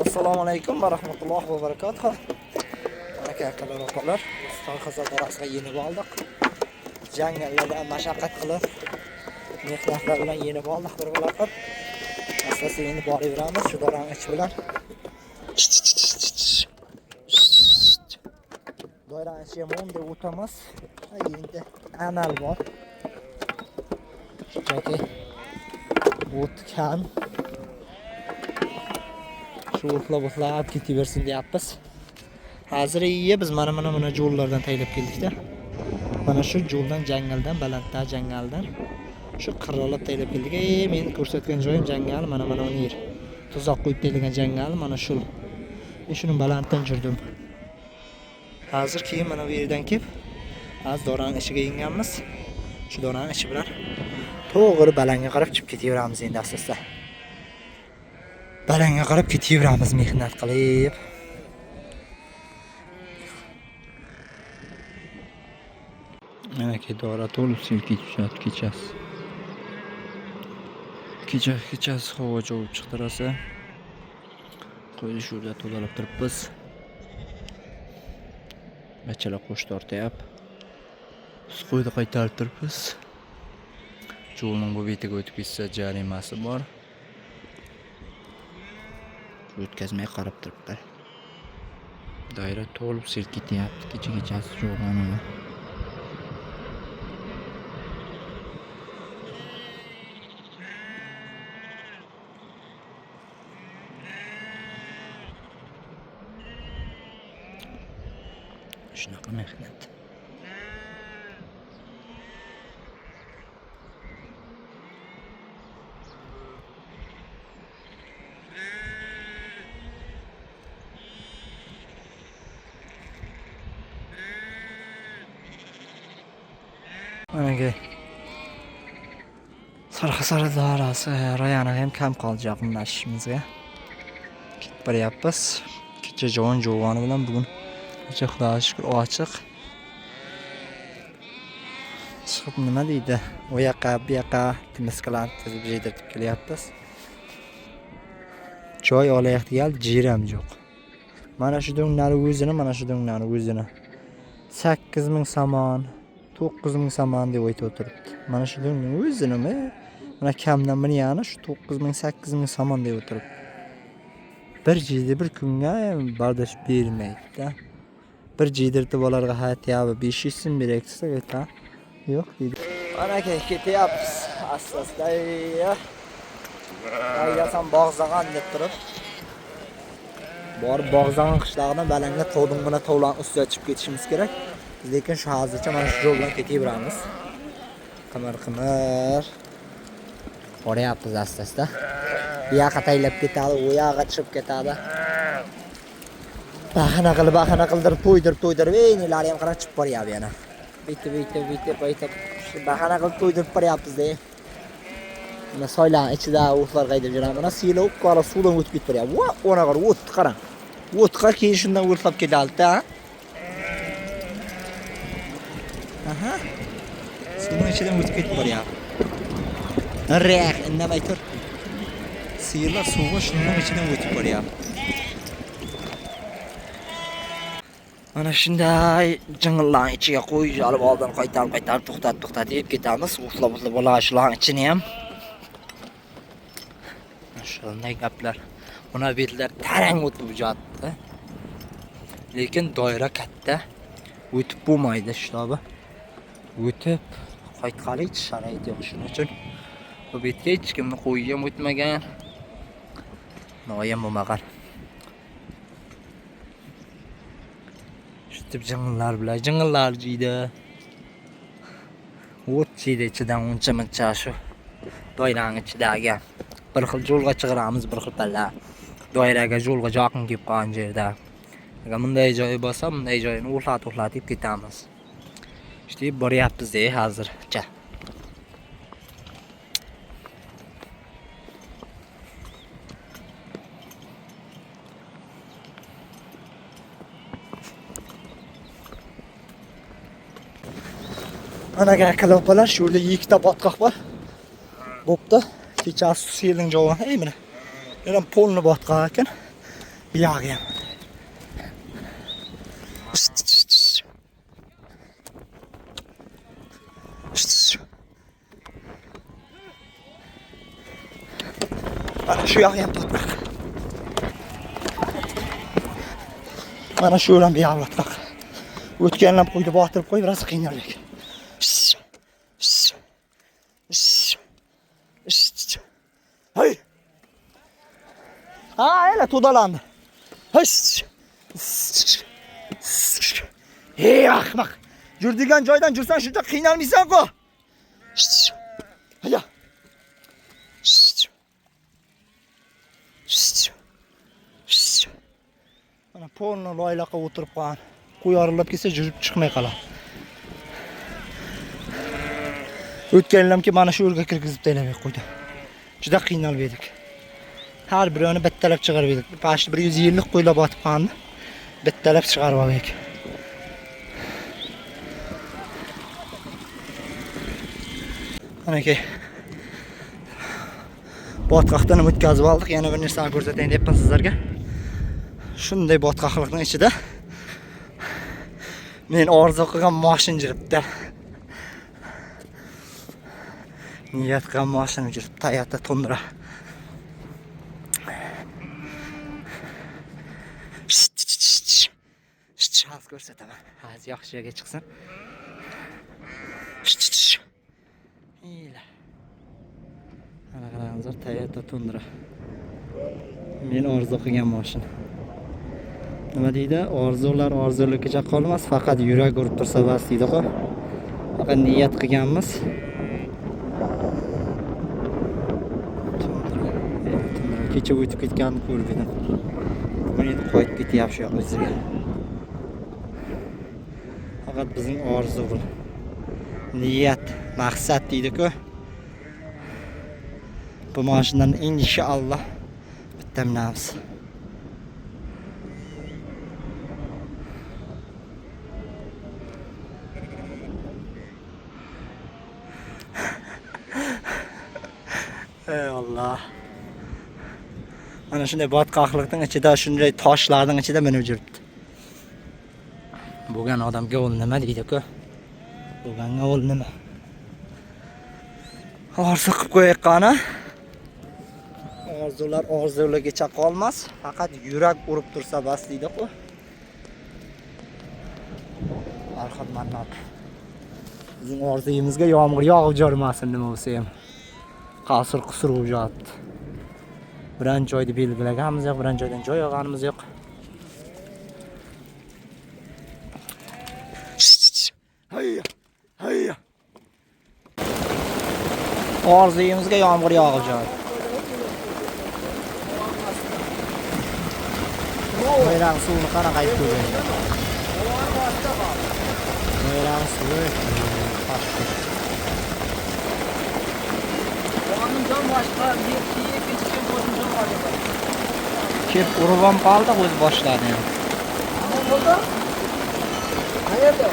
Assalomu alaykum va rahmatullohi va barakatuh. Aka akalar opalar, Sarxazor darasiga yenib oldik. Jangallarda mashaqqat qilib, mehnatlar bilan yenib oldik bir bilan. Asosiy endi boraveramiz shu darang ichi bilan. Doirang ichiga mo'nda o'tamiz. Endi anal bor. Chunki o'tgan shu o'tlab ketaversin deyapmiz. Hozir biz mana yo'llardan taylab keldik-da. Mana shu yo'ldan jangaldan, balandda jangaldan shu qirralab taylab keldik. Men ko'rsatgan joyim jangal, mana uni yer. Tuzoq qo'yib qo'yilgan jangal mana shu. Men shuni balanddan yurdim. Hozir keyin mana bu yerdan kelib, az dorang ichiga yenganmiz. Shu dorang ichi bilan to'g'ri balanga qarab chiqib ketaveramiz endi asosda. Balanga qarab ketaveramiz mehnat qilib. Mana kedora to'lib silkib tushadi kechasi. Kechasi havo jovib chiqdi rosa. Qo'yni shurda to'lab turibmiz. Bachalar qo'sh tortyapti. Biz qo'yni qaytarib turibmiz. Yo'lning bu betiga o'tib ketsa jarimasi bor. O'tkazmay qarab turibdi. Doira to'lib silkityapti kechasi jo'g'ani. Shunaqa mehnat. Mana Sarxazor darasi rayoni ham kam qoldi yaqinlashishimizga. Ketib boryapmiz. Kecha jo'voni bilan bugun Xudoga shukr ochiq. Chiqib nima deydi? Bu yoqqa miskalar tizib yedirib kelyapmiz. Joy olayotgan jiram yo'q. Mana shu dunglar o'zini 8000 somon, 9000 somon deb aytib o'tiribdi. Mana shu dungning o'zinimi? Mana kamdan buni yana shu 9000 8000 somon deb o'tiribdi. Bir jiyda bir kunga bardosh bermaydi-da. Bir jiydirtib olarga hayotiyabı 500 so'm berek desa ayta. Yo'q deydi. Mana ketyapmiz. Asta-asta. Aygasam bog'zagan deb turib. Borib bog'zagan qishlog'idan balanga to'dingina tovlan ustiga chiqib ketishimiz kerak. Lekin shu hozircha mana shu yo'l bilan ketaveramiz. Qimir. Boryapmiz asta-asta. Bu yoqqa taylab ketadi, u yoqqa chiqib ketadi. Bahana qildirib to'ydirib, nelar ham qarab chiqib boryapti yana. Bitta. Bahana qilib to'ydirib boryapmiz-da. Mana soylar ichida o'tlar qaydib yuramiz. Mana siyla qora suvdan o'tib ketib boryapti. Va, ona qarab o'tni qarang. O'tqa keyin shundan o'tlab ketadi-da. Aha. Suvning ichidan o'tib ketib boryapti. Req, indamay tur. Siylar suvga shundan ichidan o'tib boryapti. Mana shunday jingillar ichiga qo'yib olib oldin qaytarib to'xtat deb ketamiz. O'tlab bo'lashlar ichini ham. Shunday gaplar. Buna betlar tarang o'tib yotdi. Lekin doira katta. O'tib bo'lmaydi shtobi. O'tib qaytqalik sharoit yo'q shuning uchun bu betga hech kimni qo'yib ham o'tmagan. Noyam bo'lmagan. Tip jingillar jiydi. O't jiydi ichidan uncha shu doirang ichidagi bir xil yo'lga chiqaramiz, bir xil palla. Doiraga yo'lga yaqin kelib qolgan yerda. Agar bunday joy bo'lsa, bunday joyni o'xlatib ketamiz. İşte boryapmiz hozircha. Ana akalar opalar, shu yerda ikkita botqoq bor. Bo'pti. Kechasi selning javobi, mana. Yana polni botqoq ekan. Buyog'i ham. Mana shu yoq ham totroq. Mana shu bilan buyog'liq. O'tganlar qo'ydi botirib qo'yib, biroz qiynaldik. Hay. Ha, elə tudalandi. Ey ahmaq. Yurdigan joydan jursan shuncha qiynalmaysan-ku. Haya. Mana polni loylaqa o'tirib qolgan. Qo'yarilib kelsa yurib chiqmay qoladi. O'tganlamki mana shu yerga kirgizib taylamay qo'ydi. Juda qiynalib edik. Har birini bittalab chiqarib edik. Pashti 100 yillik qo'ylab otib qoldi. Bittalab chiqarib oldik. Mana ki botqoqdan o'tkazib oldik. Yana bir narsani ko'rsatayin deyapman sizlarga. Shunday botqoqlikning ichida men orzu qilgan mashina yuribdi. Niyat qilgan mashina yuribdi. Toyota Tundra. Haz ko'rsataman. Haz yaxshi yerga chiqsin. Ana qarangizlar, Toyota Tundra. Men orzu qilgan mashina. Nima deydi? Orzular orzuligicha qolmas, faqat yurak urib tursa bas deydi-ku. Faqat niyat qilganmiz. Tundra. Kecha o'tib ketganini ko'rib edim. Buni qo'yib ketyapti shu o'ziga. Faqat bizning orzu bu. Niyat, maqsad deydi-ku. Bu mashinani inshaalloh bitamnamiz. Ey Allah. Mana shunday botqoqlikning ichida, shunday toshlarning ichida minib yuribdi. Bo'lgan odamga ol nima deydi-ku? Bo'lganga ol nima? Orzu qilib qo'yayqana. Orzular orzuligicha qolmas, faqat yurak urib tursa bas deydi-ku. Farhod Mannat. Bizning orzuyimizga yomg'ir yog'ib jormasin nima bo'lsa ham. Qasr qusur bo'lib yotibdi. Biron joyda belgilaganimiz yo'q, biron joydan joy olganimiz yo'q. Hayya, hayya. Orzuyimizga yomg'ir yog'ib yotibdi. Mo'yrang suvni qana qaytib ko'rgan. Mo'yrang suvi pastda. Qonundan boshqa ikkinchi bo'limda bor. Kep urib ham qoldi, o'zi boshladi ham. Nima bo'ldi? Qayerda?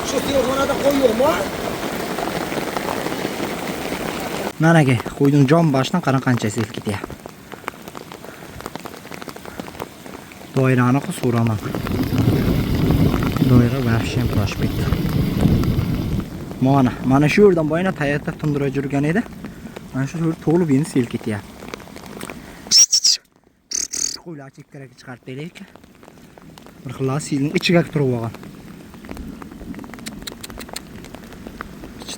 Shu telefonada qo'yyo'qmi? Mana ki, qo'ydim jon boshdan qara qancha sil ketyapti. Doirani so'raman. Doira vahshan prospekt. Mana shu yerdan boyina Toyota Tundra yurgan edi. Mana shu yer to'lib endi sil ketyapti. Qo'ylar chekkaraga chiqarib beraylik. Bir xil silning ichiga turib olgan.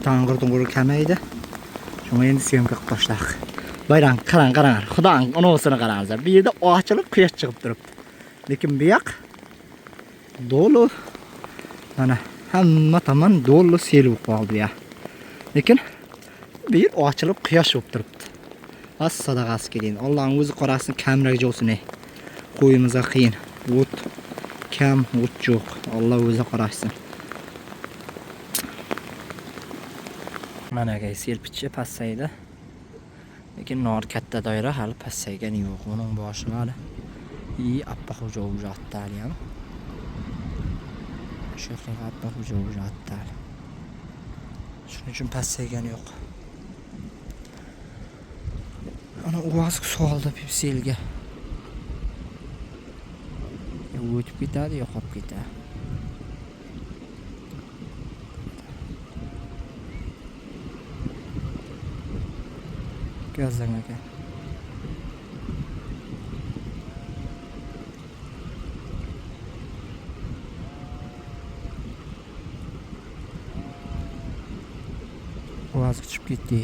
Tang'ir kamaydi. Shunga endi syomka qilib tashladik. Bayram qarang. Xudoning unovsini qarangizlar. Bu yerda ochilib quyosh chiqib turibdi. Lekin bu yoq dolu. Mana hamma tomon dolu sel bo'lib qoldi ya. Lekin bu yer ochilib quyosh bo'lib turibdi. As sadaqasi keling. Allohning o'zi qorasin, kamroq jo'sin. Qo'yimizga qiyin. O't kam, o't yo'q. Alloh o'zi qorasin. Mana gay selpichi passaydi. Lekin nor katta doira hali passaygani yo'q. Uning boshi hali appa xo'ja o'jatdi ham. Shu yerga appa xo'ja o'jatdi. Shuning uchun passaygani yo'q. Mana uvazk soldi pipselga. O'tib ketadi, yo'qolib ketadi. Gazlang aka. Uvazk chiqib ketdi.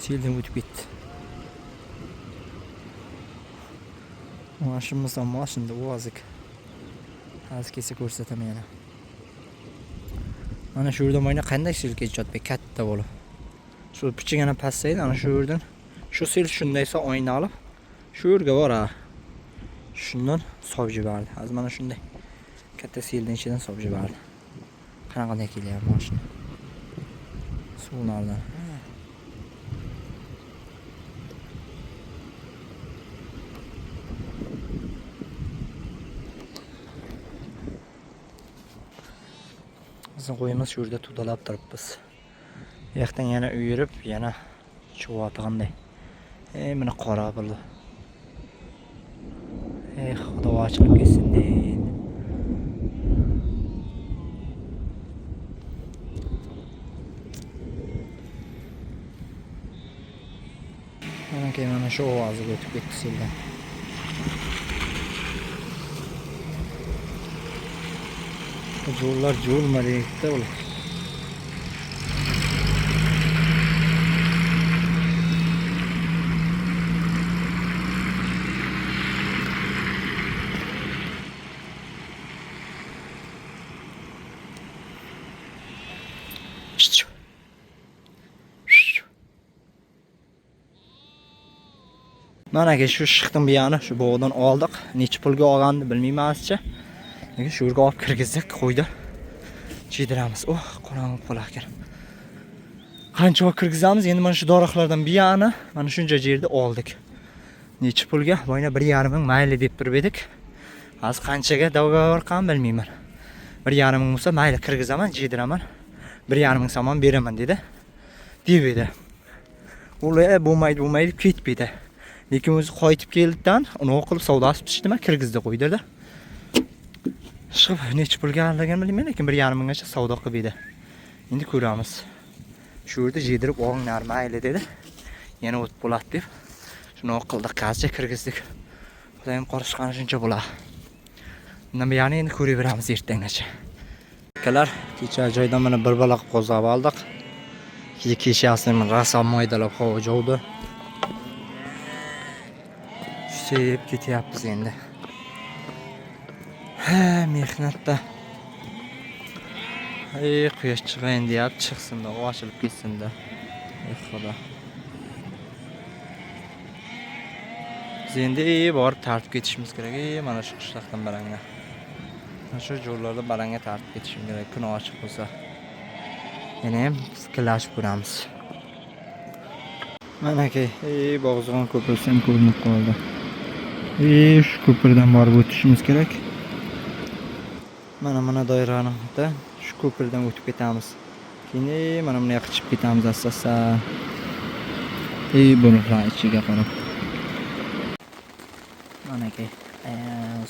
Seldan o'tib ketdi. Mashimizdan mashinda uvazk. Hozir kelsa ko'rsataman yana. Mana shu yerda mayna qanday sel kechadi, katta bo'lib. Shu pichigina passaydi, ana shu yerdan. Shu sel shundaysa oyna olib, shu yerga boradi. Shundan solib yubordi. Hozir mana shunday katta seldan ichidan solib yubordi. Qanaqaday kelyapti mashina. Suvlardan. Bizim qo'yimiz shu yerda tudalab turibmiz. Yoqdan yana uyirib, yana chuvatganday. Mana qora bo'ldi. Xudo ochilib ketsin deydi. Mana shu ovoziga o'tib ketdi seldan. Jo'llar jo'lma deydi ular. Mana aka shu shiqdim bu yana shu bog'dan oldik. Necha pulga olgandi bilmayman azcha. Lekin shu yerga olib kirgizdik, qo'ydi. Chediramiz. Qorong'u bo'lar ekan. Qancha olib kirgizamiz? Endi mana shu daraxtlardan bu yana mana shuncha yerda oldik. Necha pulga? Boyna 1,5 ming mayli deb turib edik. Hozir qanchaga davgar qam bilmayman. 1,5 ming bo'lsa mayli kirgizaman, chediraman. 1,5 ming so'm beraman dedi. Deb edi. Ular bo'lmaydi ketibdi. Lekin o'zi qaytib keldidan uni qilib savdosi pishdimi, kirgizdi qo'ydi-da. Chiqib necha pulga olgan bilmayman, lekin 1,5 minggacha savdo qilib edi. Endi ko'ramiz. Shu yerda jedirib olinglar mayli dedi. Yana o'tib bo'ladi deb. Shuni qildik, qazcha kirgizdik. Xudoyim qorishqani shuncha bo'ladi. Bundan buyani endi ko'raveramiz ertangacha. Akalar, kecha joydan mana bir bala qilib qo'zg'ab oldik. Kechasini rasam maydalab havo jovdi. Sevib ketyapmiz endi. Mehnatda. Quyosh chiqayin deyapti, chiqsin-da, ochilib ketsin-da. Xudo. Biz endi borib tartib ketishimiz kerak. Mana shu qishloqdan baranga. Mana shu yo'llarda baranga tartib ketishim kerak. Kun ochiq bo'lsa. Yana ham fikrlashib ko'ramiz. Mana aka, Bog'zon ko'prisi ham ko'rinib qoldi. Shu ko'pirdan borib o'tishimiz kerak. Mana doirada shu ko'pirdan o'tib ketamiz. Keyin mana buni yoqib chiqib ketamiz asta-asta. Bunaqa ichiga qarab. Mana aka,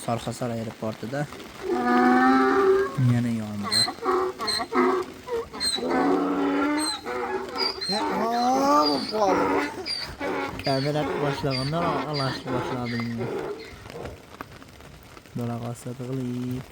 Sarxasar aeroportida yana yomg'ir. Kamera boshlaganda alashib boshladim. Bola qolsa tig'ilib.